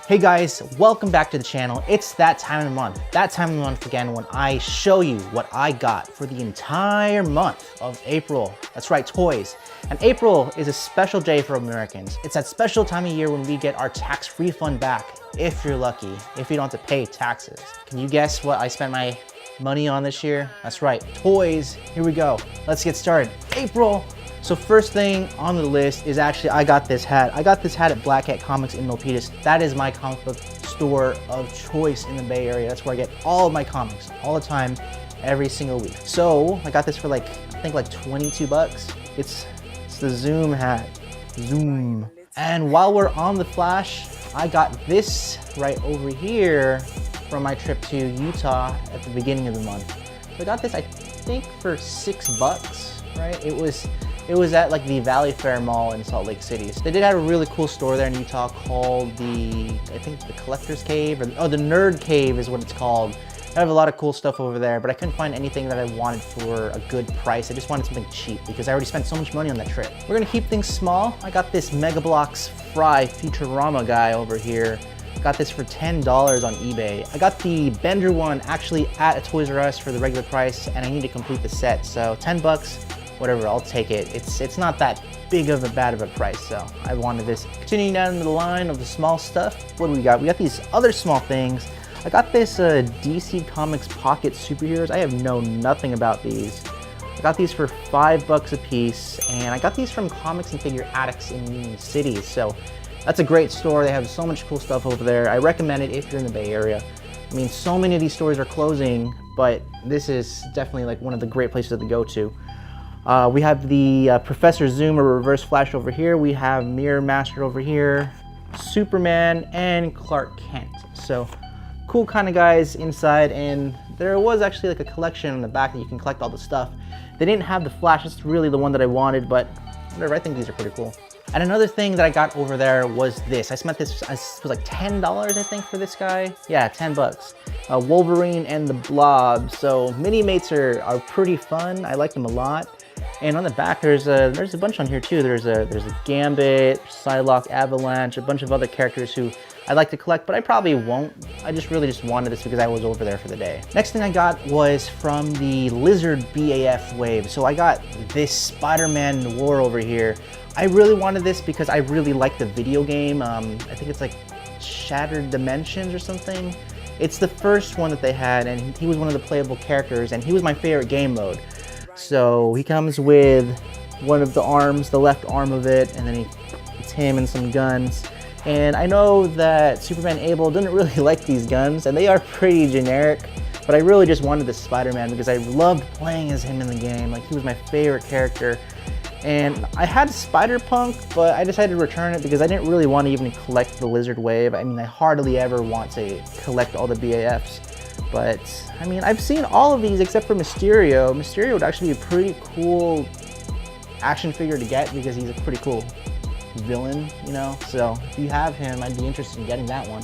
Hey guys, welcome back to the channel. It's that time of the month. That time of the month again when I show you what I got for the entire month of April. That's right, toys. And April is a special day for Americans. It's that special time of year when we get our tax refund back, if you're lucky, if you don't have to pay taxes. Can you guess what I spent my money on this year? That's right, toys. Here we go. Let's get started. April. So first thing on the list is actually I got this hat. I got this hat at Black Hat Comics in Milpitas. That is my comic book store of choice in the Bay Area. That's where I get all of my comics, all the time, every single week. So I got this for I think like 22 bucks. It's the Zoom hat, Zoom. And while we're on the Flash, I got this right over here from my trip to Utah at the beginning of the month. So I got this, I think for $6, right? It was at like the Valley Fair Mall in Salt Lake City. So they did have a really cool store there in Utah called I think the Collector's Cave, or the Nerd Cave is what it's called. I have a lot of cool stuff over there, but I couldn't find anything that I wanted for a good price. I just wanted something cheap because I already spent so much money on that trip. We're gonna keep things small. I got this Mega Bloks Fry Futurama guy over here. Got this for $10 on eBay. I got the Bender one actually at a Toys R Us for the regular price, and I need to complete the set. So 10 bucks. Whatever, I'll take it. It's not that big of a bad of a price, so I wanted this. Continuing down the line of the small stuff, what do we got? We got these other small things. I got this DC Comics Pocket Superheroes. I have known nothing about these. I got these for $5 a piece, and I got these from Comics and Figure Addicts in Union City, so that's a great store. They have so much cool stuff over there. I recommend it if you're in the Bay Area. I mean, so many of these stores are closing, but this is definitely like one of the great places to go to. We have the Professor Zoom or Reverse Flash over here. We have Mirror Master over here, Superman, and Clark Kent. So cool kind of guys inside, and there was actually like a collection in the back that you can collect all the stuff. They didn't have the Flash. That's really the one that I wanted, but whatever, I think these are pretty cool. And another thing that I got over there was this. I spent this, it was like $10 I think for this guy. Yeah, 10 bucks. Wolverine and the Blob. So mini mates are pretty fun. I like them a lot. And on the back, there's a bunch on here too. There's a Gambit, Psylocke, Avalanche, a bunch of other characters who I'd like to collect, but I probably won't. I really just wanted this because I was over there for the day. Next thing I got was from the Lizard BAF wave. So I got this Spider-Man Noir over here. I really wanted this because I really like the video game. I think it's like Shattered Dimensions or something. It's the first one that they had, and he was one of the playable characters, and he was my favorite game mode. So he comes with one of the arms, the left arm of it, and then it's him and some guns. And I know that Superman Abel didn't really like these guns, and they are pretty generic, but I really just wanted the Spider-Man because I loved playing as him in the game. Like, he was my favorite character. And I had Spider-Punk, but I decided to return it because I didn't really want to even collect the Lizard Wave. I mean, I hardly ever want to collect all the BAFs. But, I mean, I've seen all of these except for Mysterio. Mysterio would actually be a pretty cool action figure to get because he's a pretty cool villain, you know? So, if you have him, I'd be interested in getting that one.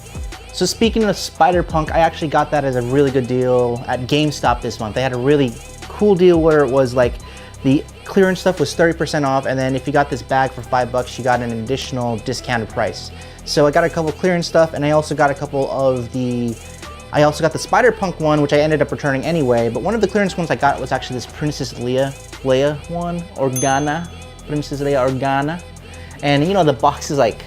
So speaking of Spider-Punk, I actually got that as a really good deal at GameStop this month. They had a really cool deal where it was like the clearance stuff was 30% off, and then if you got this bag for $5, you got an additional discounted price. So I got a couple clearance stuff, and I also got a couple of I also got the Spider-Punk one, which I ended up returning anyway, but one of the clearance ones I got was actually this Princess Leia one, Organa, Princess Leia Organa. And you know, the box is like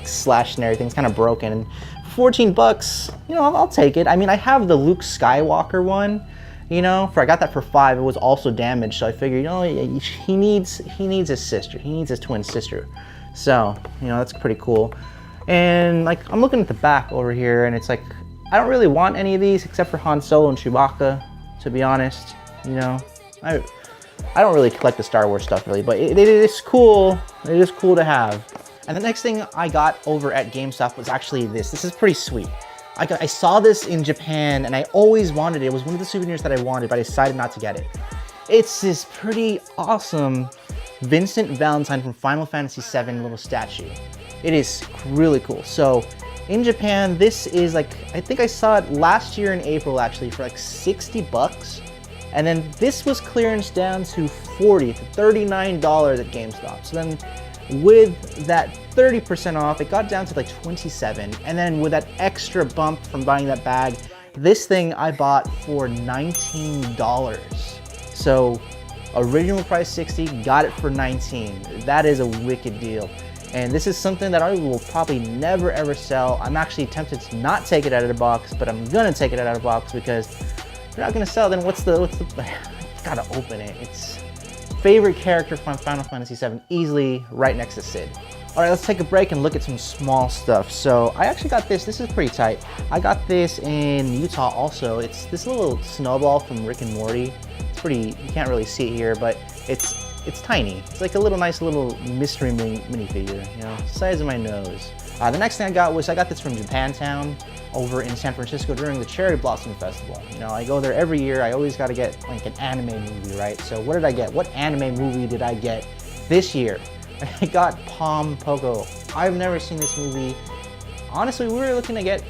slashed and everything, it's kind of broken. And for $14, you know, I'll take it. I mean, I have the Luke Skywalker one, you know, I got that for $5, it was also damaged, so I figured, you know, he needs his sister, he needs his twin sister. So, you know, that's pretty cool. And like, I'm looking at the back over here, and it's like, I don't really want any of these except for Han Solo and Chewbacca, to be honest. You know, I don't really collect the Star Wars stuff really, but it is cool. It is cool to have. And the next thing I got over at GameStop was actually this. This is pretty sweet. I saw this in Japan and I always wanted it. It was one of the souvenirs that I wanted, but I decided not to get it. It's this pretty awesome Vincent Valentine from Final Fantasy VII little statue. It is really cool. So in Japan, this is like, I think I saw it last year in April actually for like $60. And then this was clearance down to $39 at GameStop. So then with that 30% off, it got down to like 27. And then with that extra bump from buying that bag, this thing I bought for $19. So original price 60, got it for 19. That is a wicked deal. And this is something that I will probably never ever sell. I'm actually tempted to not take it out of the box, but I'm gonna take it out of the box because if you're not gonna sell, then what's the, gotta open it. It's favorite character from Final Fantasy VII, easily right next to Sid. All right, let's take a break and look at some small stuff. So I actually got this is pretty tight. I got this in Utah also. It's this little snowball from Rick and Morty. It's pretty, you can't really see it here, but it's tiny. It's like a little nice little mystery minifigure, you know, size of my nose. The next thing I got this from Japantown over in San Francisco during the Cherry Blossom Festival. You know, I go there every year. I always got to get like an anime movie, right? So what did I get? What anime movie did I get this year? I got Pom Poko. I've never seen this movie. Honestly, we were looking to get,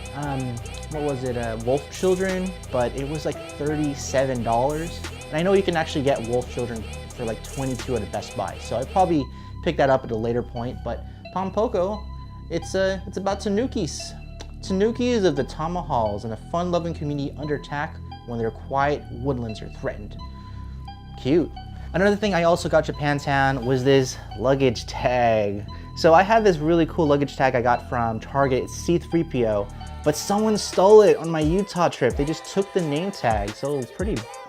what was it, Wolf Children, but it was like $37. And I know you can actually get Wolf Children for like 22 at a Best Buy. So I'd probably pick that up at a later point, but Pom Poko, it's about Tanukis. Tanukis of the Tamahals and a fun-loving community under attack when their quiet woodlands are threatened. Cute. Another thing I also got Japantown was this luggage tag. So I had this really cool luggage tag I got from Target, it's C3PO, but someone stole it on my Utah trip. They just took the name tag, so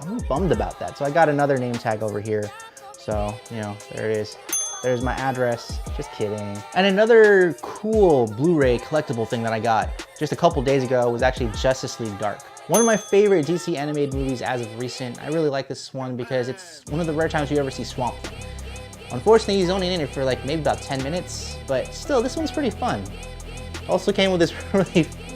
I'm bummed about that. So I got another name tag over here. So, you know, there it is. There's my address, just kidding. And another cool Blu-ray collectible thing that I got just a couple days ago was actually Justice League Dark. One of my favorite DC animated movies as of recent. I really like this one because it's one of the rare times you ever see Swamp Thing. Unfortunately, he's only in it for like maybe about 10 minutes, but still, this one's pretty fun. Also came with this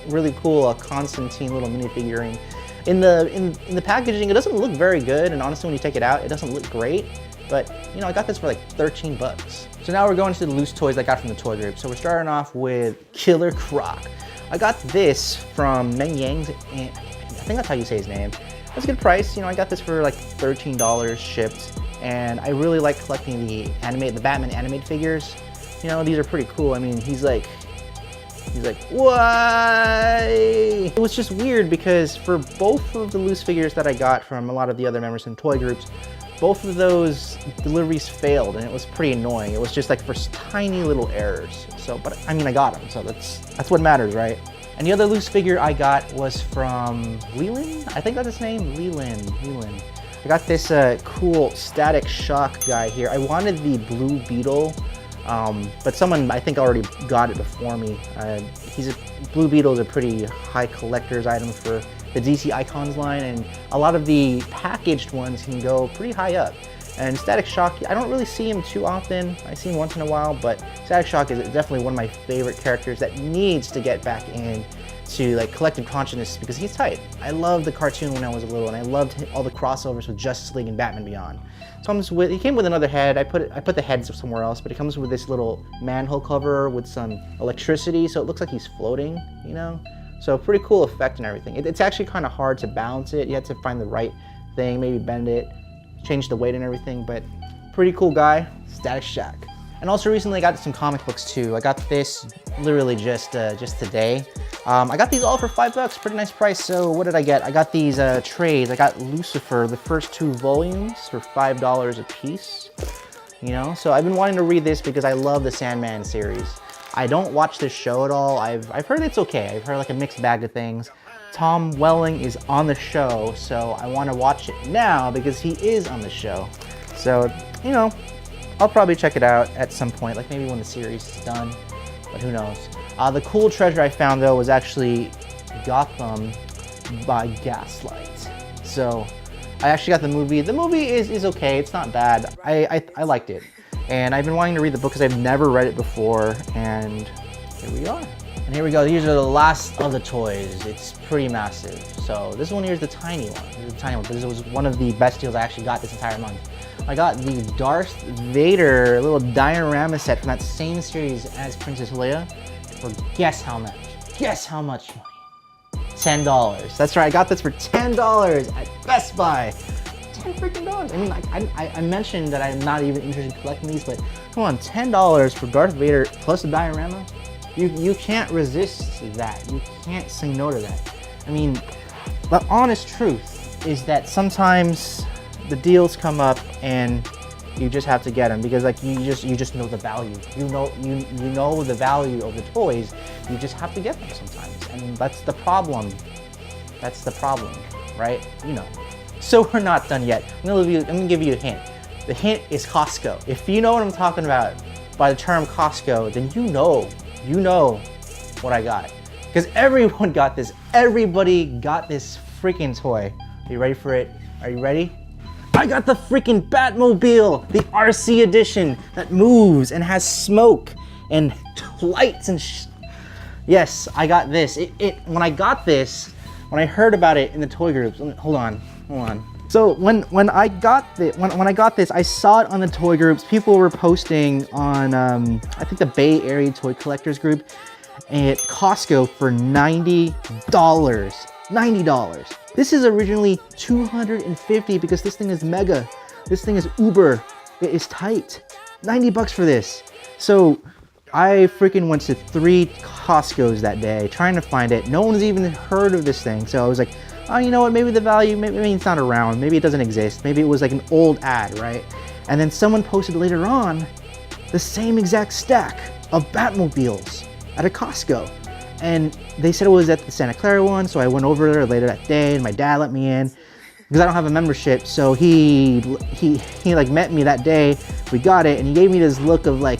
really cool Constantine little minifigurine. In the packaging, it doesn't look very good, and honestly, when you take it out, it doesn't look great. But, you know, I got this for like 13 bucks. So now we're going to the loose toys I got from the toy group. So we're starting off with Killer Croc. I got this from Meng Yang's, and I think that's how you say his name. That's a good price. You know, I got this for like $13 shipped. And I really like collecting the Batman animated figures. You know, these are pretty cool. I mean, he's like, why? It was just weird because for both of the loose figures that I got from a lot of the other members in toy groups, both of those deliveries failed, and it was pretty annoying. It was just like for tiny little errors. So, but I mean, I got them, so that's what matters, right? And the other loose figure I got was from Leland? I think that's his name, Leland. I got this cool Static Shock guy here. I wanted the Blue Beetle, but someone I think already got it before me. Blue Beetle is a pretty high collector's item for the DC Icons line, and a lot of the packaged ones can go pretty high up. And Static Shock, I don't really see him too often. I see him once in a while, but Static Shock is definitely one of my favorite characters that needs to get back in to like collective consciousness because he's tight. I loved the cartoon when I was little, and I loved all the crossovers with Justice League and Batman Beyond. He came with another head. I put the heads somewhere else, but it comes with this little manhole cover with some electricity, so it looks like he's floating, you know? So pretty cool effect and everything. It's actually kind of hard to balance it. You have to find the right thing, maybe bend it, change the weight and everything, but pretty cool guy, Static Shock. And also recently I got some comic books too. I got this literally just today. I got these all for $5, pretty nice price. So what did I get? I got these trades. I got Lucifer, the first 2 volumes for $5 a piece. You know, so I've been wanting to read this because I love the Sandman series. I don't watch this show at all. I've heard it's okay. I've heard like a mixed bag of things. Tom Welling is on the show, so I want to watch it now because he is on the show. So, you know, I'll probably check it out at some point, like maybe when the series is done, but who knows. The cool treasure I found though was actually Gotham by Gaslight. So I actually got the movie. The movie is okay, it's not bad. I liked it. And I've been wanting to read the book because I've never read it before, and here we are. And here we go, these are the last of the toys. It's pretty massive. So this one here is the tiny one. This is the tiny one. This was one of the best deals I actually got this entire month. I got the Darth Vader little diorama set from that same series as Princess Leia for guess how much? Guess how much money? $10. That's right, I got this for $10 at Best Buy. 10 freaking dollars. I mean, like, I mentioned that I'm not even interested in collecting these, but come on, $10 for Darth Vader plus a diorama? You can't resist that. You can't say no to that. I mean, the honest truth is that sometimes the deals come up and you just have to get them because like you just know the value. You know the value of the toys. You just have to get them sometimes, and that's the problem. That's the problem, right? You know. So we're not done yet. I'm gonna give you a hint. The hint is Costco. If you know what I'm talking about by the term Costco, then you know what I got. Because everyone got this. Everybody got this freaking toy. Are you ready for it? Are you ready? I got the freaking Batmobile, the RC edition that moves and has smoke and lights and yes, I got this. When I got this, when I heard about it in the toy groups, hold on. So when I got this, I saw it on the toy groups. People were posting on I think the Bay Area Toy Collectors group at Costco for $90. $90. This is originally $250 because this thing is mega. This thing is uber. It is tight. 90 bucks for this. So I freaking went to 3 Costco's that day trying to find it. No one's even heard of this thing. So I was like, oh, you know what? Maybe the value, maybe it's not around. Maybe it doesn't exist. Maybe it was like an old ad, right? And then someone posted later on the same exact stack of Batmobiles at a Costco. And they said it was at the Santa Clara one, so I went over there later that day, and my dad let me in because I don't have a membership. So he like met me that day. We got it, and he gave me this look of like,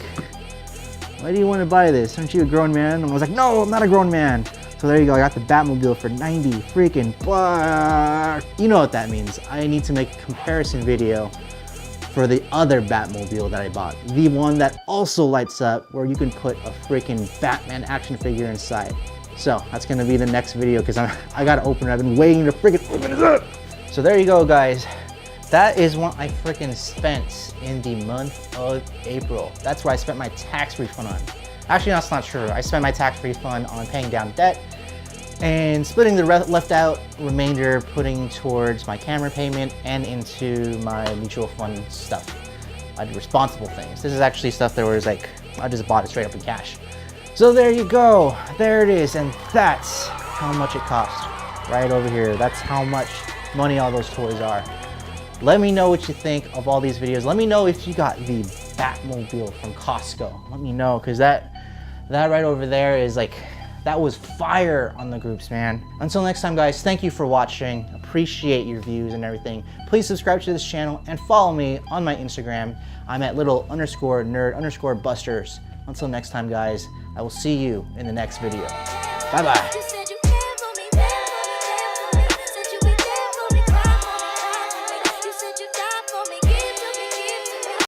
why do you want to buy this? Aren't you a grown man? And I was like, no, I'm not a grown man. So there you go. I got the Batmobile for 90 freaking bucks. You know what that means. I need to make a comparison video for the other Batmobile that I bought. The one that also lights up where you can put a freaking Batman action figure inside. So that's gonna be the next video because I gotta open it. I've been waiting to freaking open it up. So there you go, guys. That is what I freaking spent in the month of April. That's where I spent my tax refund on. Actually, that's not true. I spent my tax refund on paying down debt and splitting the left out remainder, putting towards my camera payment and into my mutual fund stuff. I did responsible things. This is actually stuff that was like, I just bought it straight up in cash. So there you go, there it is, and that's how much it cost right over here. That's how much money all those toys are. Let me know what you think of all these videos. Let me know if you got the Batmobile from Costco. Let me know, because that right over there is like, that was fire on the groups, man. Until next time, guys, thank you for watching. Appreciate your views and everything. Please subscribe to this channel and follow me on my Instagram. I'm at little_nerd_busters. Until next time, guys, I will see you in the next video. Bye-bye.